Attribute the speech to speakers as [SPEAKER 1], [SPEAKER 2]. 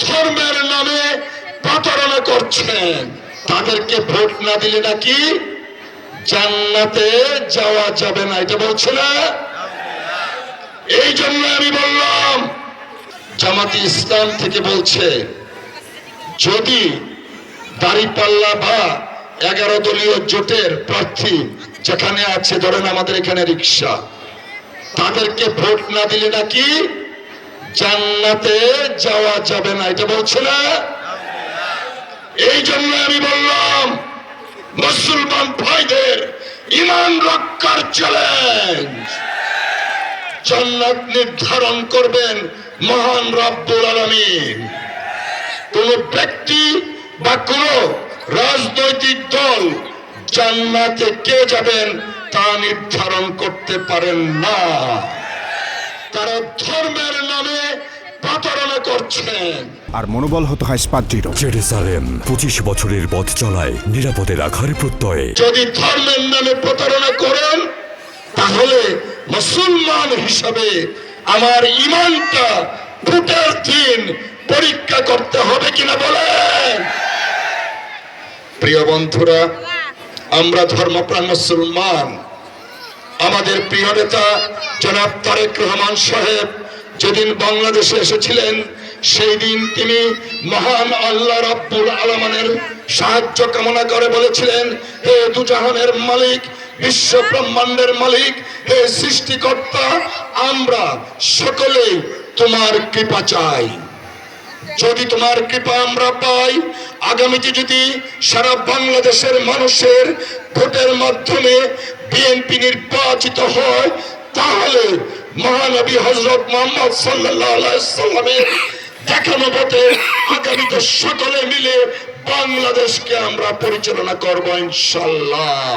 [SPEAKER 1] ধর্মের নামে প্রতারণা করছেন, তাদেরকে ভোট না দিলে নাকি জান্নাতে যাওয়া যাবে না, এটা বলছে না? এই জন্য আমি বললাম জামাতি ইসলাম থেকে বলছে যদি দাঁড়িপাল্লা বা 11 দলীয় জোটের প্রার্থী যেখানে আছে, ধরেন আমাদের এখানে রিক্সা, তাদেরকে ভোট না দিলে নাকি জান্নাতে যাওয়া যাবে না, এটা বলছে না? এই জন্য আমি বললাম মুসলমান ভাইদের ঈমান রক্ষার চ্যালেঞ্জ, জান্নাত নির্ধারণ করবেন মহান রব্বুল আলামিন। কোন ব্যক্তি বা কোন রাজনৈতিক দল জান্নাতে কে যাবেন তা নির্ধারণ করতে পারেন না। তারা ধর্মের নামে প্রতারণা করছেন।
[SPEAKER 2] আর মনোবল হতে হয় স্পাদ্রিত।
[SPEAKER 3] জেরুজালেম 25 বছরের পথ চলায় নিরাপদে রাখার প্রত্যয়ে।
[SPEAKER 1] যদি ধর্মের নামে প্রতারণা করেন তাহলে মুসলমান হিসাবে আমার ঈমানটা ভোটের দিন পরীক্ষা করতে হবে কিনা বলেন। প্রিয় বন্ধুরা, আমরা ধর্মপ্রাণ মুসলমান। আমাদের প্রিয় নেতা জনাব তারেক রহমান সাহেব যেদিন বাংলাদেশে এসেছিলেন, সেই দিন তিনি মহান আল্লাহ রাব্বুল আলামিনের সাহায্য কামনা করে বলেছিলেন, হে দুজাহানের মালিক, বিশ্ব ব্রহ্মাণ্ডের মালিক, হে সৃষ্টিকর্তা, আমরা সকলেই তোমার কৃপা চাই। যদি তোমার কৃপা আমরা পাই, আগামীতে যদি সারা বাংলাদেশের মানুষের ভোটের মাধ্যমে বিএনপি নির্বাচিত হয়, তাহলে মহানবী হযরত মুহাম্মদ সাল্লাল্লাহু আলাইহি সাল্লামের দেখানো পথে আগামীতে সকলে মিলে বাংলাদেশকে আমরা পরিচালনা করব ইনশাআল্লাহ।